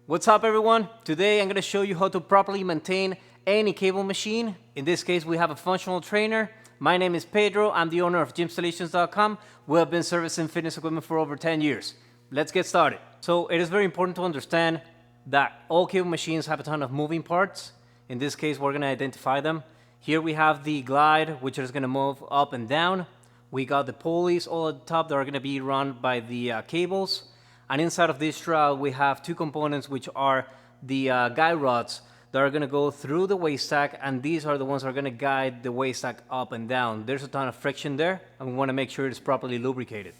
What's up everyone? Today I'm going to show you how to properly maintain any cable machine. In this case we have a functional trainer. My name is Pedro, I'm the owner of gymstallations.com. We have been servicing fitness equipment for over 10 years. Let's get started. So it is very important to understand that all cable machines have a ton of moving parts. In this case we're going to identify them. Here we have the glide, which is going to move up and down. We got the pulleys all at the top that are going to be run by the cables. And inside of this shroud, we have two components, which are the guide rods that are going to go through the waste stack, and these are the ones that are going to guide the waste stack up and down. There's a ton of friction there, and we want to make sure it's properly lubricated.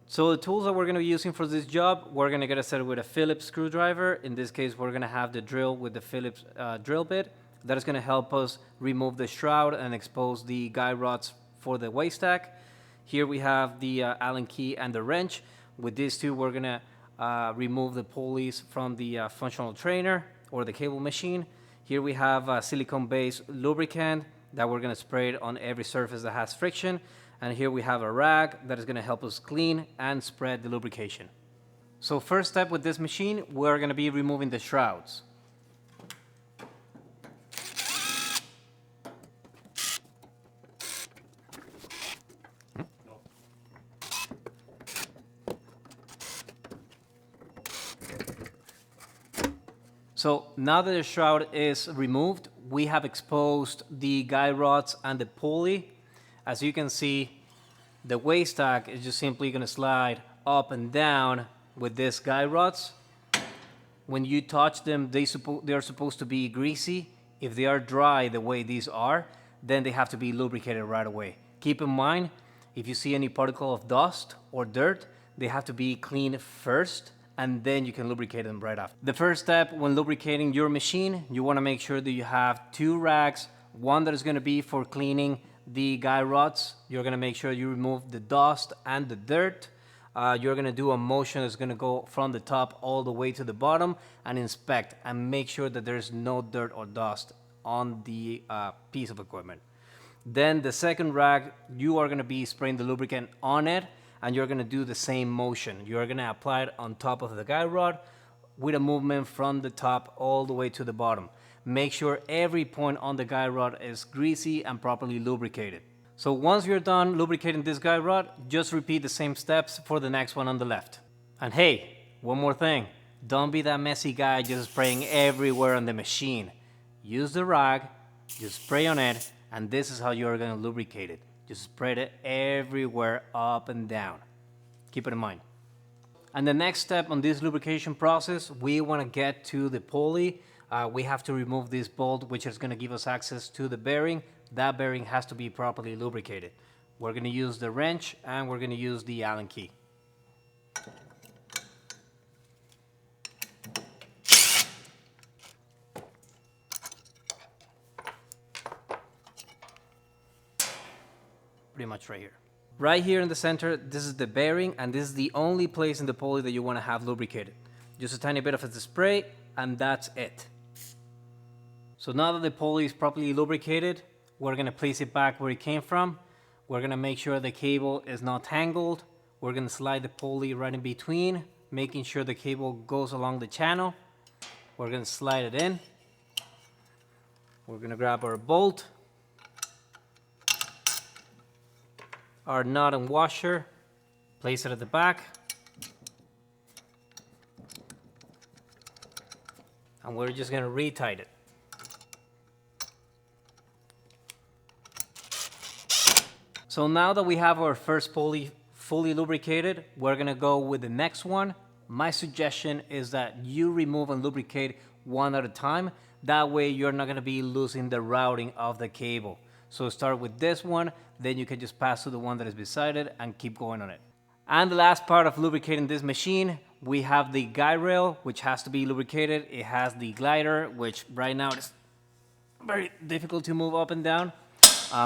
So the tools that we're going to be using for this job, we're going to get started with a Phillips screwdriver. In this case, we're going to have the drill with the Phillips drill bit. That is going to help us remove the shroud and expose the guide rods for the waste stack. Here we have the Allen key and the wrench. With these two, we're going to remove the pulleys from the functional trainer or the cable machine. Here we have a silicone-based lubricant that we're going to spray it on every surface that has friction. And here we have a rag that is going to help us clean and spread the lubrication. So first step with this machine, we're going to be removing the shrouds. So now that the shroud is removed, we have exposed the guide rods and the pulley. As you can see, the waste stack is just simply going to slide up and down with these guide rods. When you touch them, they are supposed to be greasy. If they are dry the way these are, then they have to be lubricated right away. Keep in mind, if you see any particle of dust or dirt, they have to be cleaned first, and then you can lubricate them right after. The first step when lubricating your machine, you want to make sure that you have two rags, one that is going to be for cleaning the guide rods. You're going to make sure you remove the dust and the dirt. You're going to do a motion that's going to go from the top all the way to the bottom and inspect and make sure that there's no dirt or dust on the piece of equipment. Then the second rag, you are going to be spraying the lubricant on it, and you're going to do the same motion. You're going to apply it on top of the guide rod with a movement from the top all the way to the bottom. Make sure every point on the guide rod is greasy and properly lubricated. So once you're done lubricating this guide rod, just repeat the same steps for the next one on the left. And hey, one more thing. Don't be that messy guy just spraying everywhere on the machine. Use the rag, just spray on it, and this is how you're going to lubricate it. Just spread it everywhere up and down. Keep it in mind. And the next step on this lubrication process, we want to get to the pulley. We have to remove this bolt, which is going to give us access to the bearing. That bearing has to be properly lubricated. We're going to use the wrench and we're going to use the Allen key. Pretty much right here. Right here in the center, this is the bearing, and this is the only place in the pulley that you want to have lubricated. Just a tiny bit of the spray, and that's it. So now that the pulley is properly lubricated, we're going to place it back where it came from. We're going to make sure the cable is not tangled. We're going to slide the pulley right in between, making sure the cable goes along the channel. We're going to slide it in. We're going to grab our bolt, our nut and washer, place it at the back, and we're just going to retighten it. So now that we have our first pulley fully lubricated, we're going to go with the next one. My suggestion is that you remove and lubricate one at a time. That way you're not going to be losing the routing of the cable. So start with this one, then you can just pass to the one that is beside it and keep going on it. And the last part of lubricating this machine, we have the guide rail, which has to be lubricated. It has the glider, which right now is very difficult to move up and down.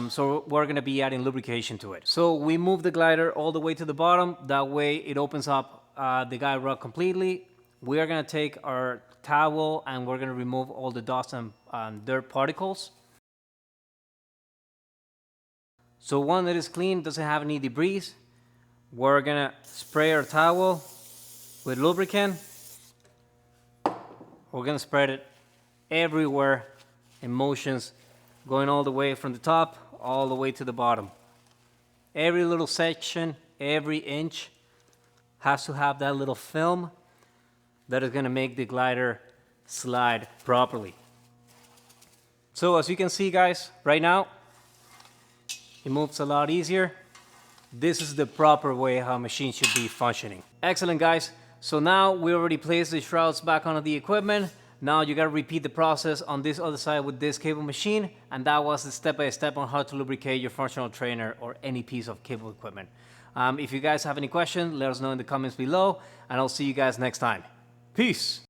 So we're going to be adding lubrication to it. So we move the glider all the way to the bottom. That way it opens up the guide rod completely. We are going to take our towel and we're going to remove all the dust and dirt particles. So one that is clean, doesn't have any debris. We're gonna spray our towel with lubricant. We're gonna spread it everywhere in motions, going all the way from the top all the way to the bottom. Every little section, every inch has to have that little film that is gonna make the glider slide properly. So as you can see, guys, right now, it moves a lot easier. This is the proper way how a machine should be functioning. Excellent, guys. So now we already placed the shrouds back onto the equipment. Now you gotta repeat the process on this other side with this cable machine, and that was the step-by-step on how to lubricate your functional trainer or any piece of cable equipment. If you guys have any questions, let us know in the comments below, and I'll see you guys next time. Peace!